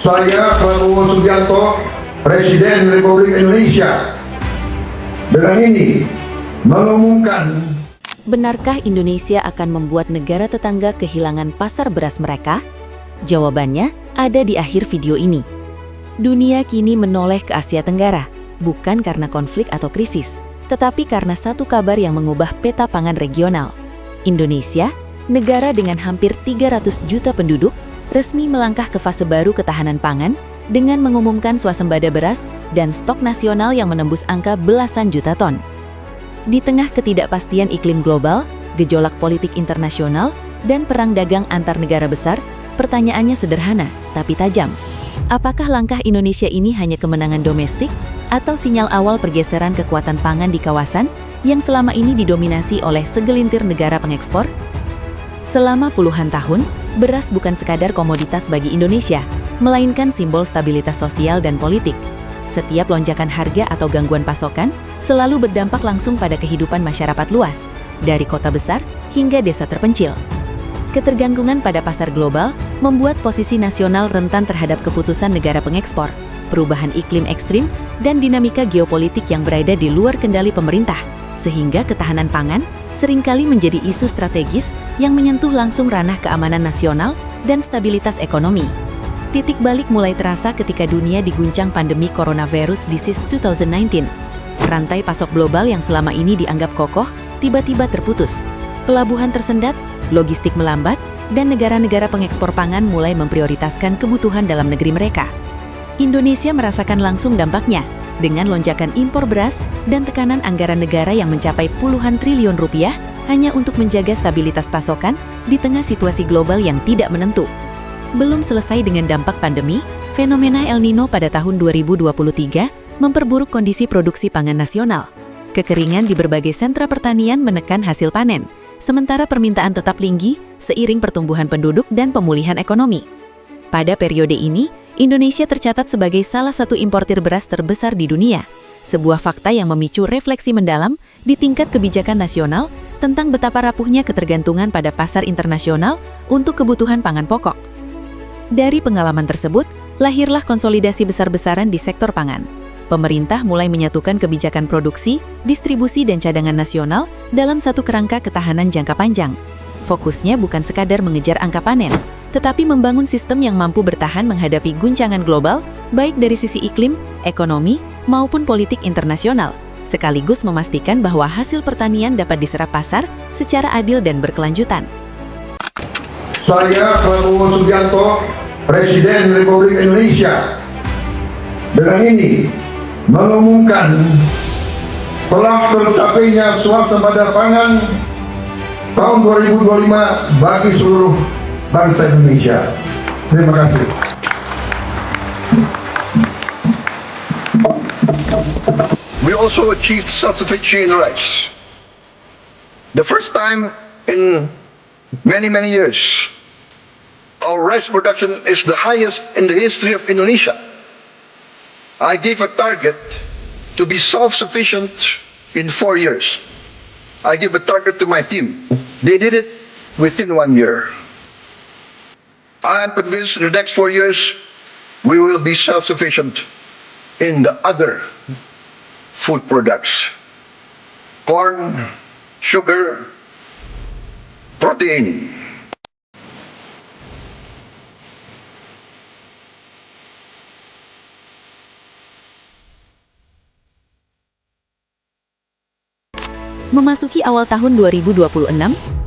Saya Prabowo Subianto, Presiden Republik Indonesia, dengan ini mengumumkan. Benarkah Indonesia akan membuat negara tetangga kehilangan pasar beras mereka? Jawabannya ada di akhir video ini. Dunia kini menoleh ke Asia Tenggara, bukan karena konflik atau krisis, tetapi karena satu kabar yang mengubah peta pangan regional. Indonesia, negara dengan hampir 300 juta penduduk, resmi melangkah ke fase baru ketahanan pangan dengan mengumumkan swasembada beras dan stok nasional yang menembus angka belasan juta ton. Di tengah ketidakpastian iklim global, gejolak politik internasional, dan perang dagang antar negara besar, pertanyaannya sederhana tapi tajam. Apakah langkah Indonesia ini hanya kemenangan domestik atau sinyal awal pergeseran kekuatan pangan di kawasan yang selama ini didominasi oleh segelintir negara pengekspor? Selama puluhan tahun, beras bukan sekadar komoditas bagi Indonesia, melainkan simbol stabilitas sosial dan politik. Setiap lonjakan harga atau gangguan pasokan selalu berdampak langsung pada kehidupan masyarakat luas, dari kota besar hingga desa terpencil. Ketergantungan pada pasar global membuat posisi nasional rentan terhadap keputusan negara pengekspor, perubahan iklim ekstrim, dan dinamika geopolitik yang berada di luar kendali pemerintah, sehingga ketahanan pangan seringkali menjadi isu strategis yang menyentuh langsung ranah keamanan nasional dan stabilitas ekonomi. Titik balik mulai terasa ketika dunia diguncang pandemi coronavirus disease 2019. Rantai pasok global yang selama ini dianggap kokoh, tiba-tiba terputus. Pelabuhan tersendat, logistik melambat, dan negara-negara pengekspor pangan mulai memprioritaskan kebutuhan dalam negeri mereka. Indonesia merasakan langsung dampaknya, dengan lonjakan impor beras dan tekanan anggaran negara yang mencapai puluhan triliun rupiah hanya untuk menjaga stabilitas pasokan di tengah situasi global yang tidak menentu. Belum selesai dengan dampak pandemi, fenomena El Nino pada tahun 2023 memperburuk kondisi produksi pangan nasional. Kekeringan di berbagai sentra pertanian menekan hasil panen, sementara permintaan tetap tinggi seiring pertumbuhan penduduk dan pemulihan ekonomi. Pada periode ini, Indonesia tercatat sebagai salah satu importir beras terbesar di dunia, sebuah fakta yang memicu refleksi mendalam di tingkat kebijakan nasional tentang betapa rapuhnya ketergantungan pada pasar internasional untuk kebutuhan pangan pokok. Dari pengalaman tersebut, lahirlah konsolidasi besar-besaran di sektor pangan. Pemerintah mulai menyatukan kebijakan produksi, distribusi, dan cadangan nasional dalam satu kerangka ketahanan jangka panjang. Fokusnya bukan sekadar mengejar angka panen, tetapi membangun sistem yang mampu bertahan menghadapi guncangan global, baik dari sisi iklim, ekonomi, maupun politik internasional, sekaligus memastikan bahwa hasil pertanian dapat diserap pasar secara adil dan berkelanjutan. Saya Prabowo Subianto, Presiden Republik Indonesia, dengan ini mengumumkan telah tercapainya swasembada pangan tahun 2025 bagi seluruh bangsa Indonesia. Terima kasih. We also achieved self-sufficiency in rice. The first time in many years. Our rice production is the highest in the history of Indonesia. I gave a target to be self-sufficient in 4 years. I gave a target to my team. They did it within 1 year. I am convinced in the next 4 years, we will be self-sufficient in the other food products. Corn, sugar, protein. Memasuki awal tahun 2026,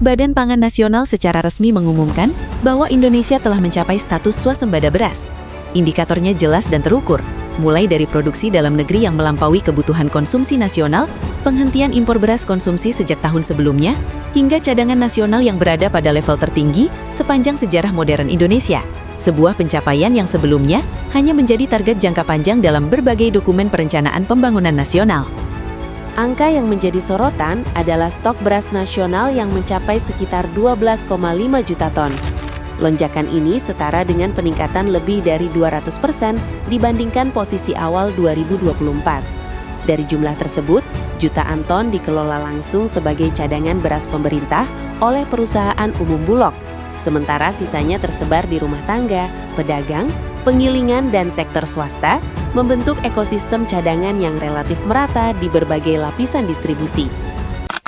Badan Pangan Nasional secara resmi mengumumkan bahwa Indonesia telah mencapai status swasembada beras. Indikatornya jelas dan terukur, mulai dari produksi dalam negeri yang melampaui kebutuhan konsumsi nasional, penghentian impor beras konsumsi sejak tahun sebelumnya, hingga cadangan nasional yang berada pada level tertinggi sepanjang sejarah modern Indonesia. Sebuah pencapaian yang sebelumnya hanya menjadi target jangka panjang dalam berbagai dokumen perencanaan pembangunan nasional. Angka yang menjadi sorotan adalah stok beras nasional yang mencapai sekitar 12,5 juta ton. Lonjakan ini setara dengan peningkatan lebih dari 200% dibandingkan posisi awal 2024. Dari jumlah tersebut, jutaan ton dikelola langsung sebagai cadangan beras pemerintah oleh perusahaan umum Bulog, sementara sisanya tersebar di rumah tangga, pedagang, Penggilingan dan sektor swasta membentuk ekosistem cadangan yang relatif merata di berbagai lapisan distribusi.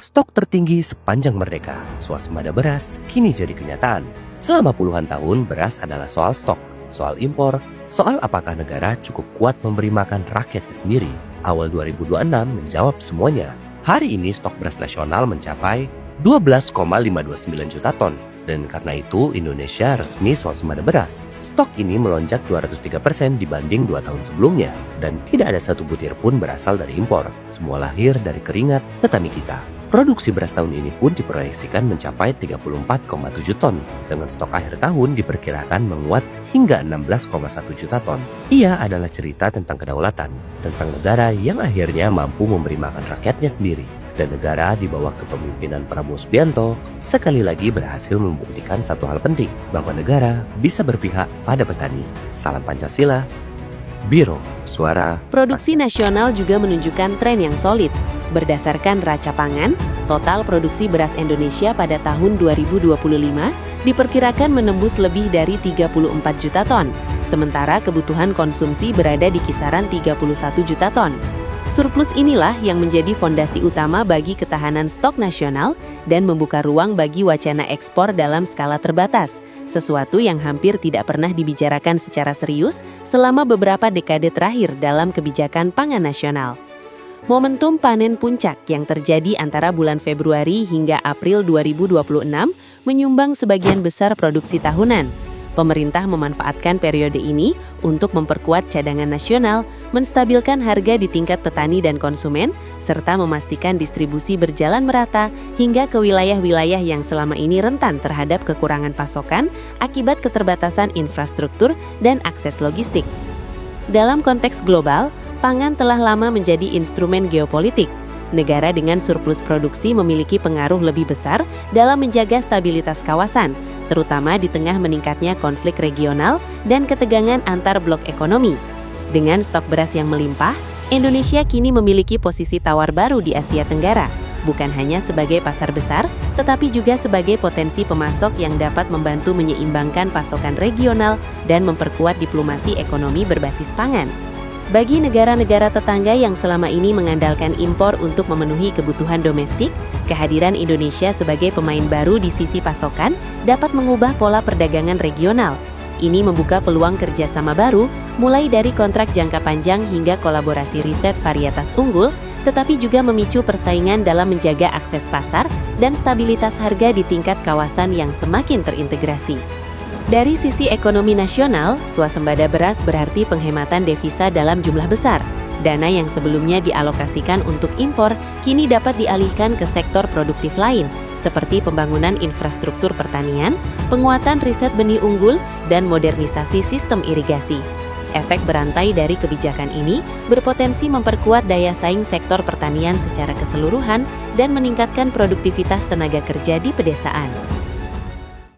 Stok tertinggi sepanjang merdeka, swasembada beras, kini jadi kenyataan. Selama puluhan tahun, beras adalah soal stok, soal impor, soal apakah negara cukup kuat memberi makan rakyatnya sendiri. Awal 2026 menjawab semuanya. Hari ini stok beras nasional mencapai 12,529 juta ton. Dan karena itu Indonesia resmi swasembada beras. Stok ini melonjak 203% dibanding 2 tahun sebelumnya. Dan tidak ada satu butir pun berasal dari impor. Semua lahir dari keringat petani kita. Produksi beras tahun ini pun diproyeksikan mencapai 34,7 ton. Dengan stok akhir tahun diperkirakan menguat hingga 16,1 juta ton. Ia adalah cerita tentang kedaulatan, tentang negara yang akhirnya mampu memberi makan rakyatnya sendiri. Dan negara di bawah kepemimpinan Prabowo Subianto sekali lagi berhasil membuktikan satu hal penting, bahwa negara bisa berpihak pada petani. Salam Pancasila, Biro Suara. Produksi nasional juga menunjukkan tren yang solid. Berdasarkan Raca Pangan, total produksi beras Indonesia pada tahun 2025 diperkirakan menembus lebih dari 34 juta ton, sementara kebutuhan konsumsi berada di kisaran 31 juta ton. Surplus inilah yang menjadi fondasi utama bagi ketahanan stok nasional dan membuka ruang bagi wacana ekspor dalam skala terbatas, sesuatu yang hampir tidak pernah dibicarakan secara serius selama beberapa dekade terakhir dalam kebijakan pangan nasional. Momentum panen puncak yang terjadi antara bulan Februari hingga April 2026 menyumbang sebagian besar produksi tahunan. Pemerintah memanfaatkan periode ini untuk memperkuat cadangan nasional, menstabilkan harga di tingkat petani dan konsumen, serta memastikan distribusi berjalan merata hingga ke wilayah-wilayah yang selama ini rentan terhadap kekurangan pasokan akibat keterbatasan infrastruktur dan akses logistik. Dalam konteks global, pangan telah lama menjadi instrumen geopolitik. Negara dengan surplus produksi memiliki pengaruh lebih besar dalam menjaga stabilitas kawasan, terutama di tengah meningkatnya konflik regional dan ketegangan antar blok ekonomi. Dengan stok beras yang melimpah, Indonesia kini memiliki posisi tawar baru di Asia Tenggara, bukan hanya sebagai pasar besar, tetapi juga sebagai potensi pemasok yang dapat membantu menyeimbangkan pasokan regional dan memperkuat diplomasi ekonomi berbasis pangan. Bagi negara-negara tetangga yang selama ini mengandalkan impor untuk memenuhi kebutuhan domestik, kehadiran Indonesia sebagai pemain baru di sisi pasokan dapat mengubah pola perdagangan regional. Ini membuka peluang kerjasama baru, mulai dari kontrak jangka panjang hingga kolaborasi riset varietas unggul, tetapi juga memicu persaingan dalam menjaga akses pasar dan stabilitas harga di tingkat kawasan yang semakin terintegrasi. Dari sisi ekonomi nasional, swasembada beras berarti penghematan devisa dalam jumlah besar. Dana yang sebelumnya dialokasikan untuk impor kini dapat dialihkan ke sektor produktif lain, seperti pembangunan infrastruktur pertanian, penguatan riset benih unggul, dan modernisasi sistem irigasi. Efek berantai dari kebijakan ini berpotensi memperkuat daya saing sektor pertanian secara keseluruhan dan meningkatkan produktivitas tenaga kerja di pedesaan.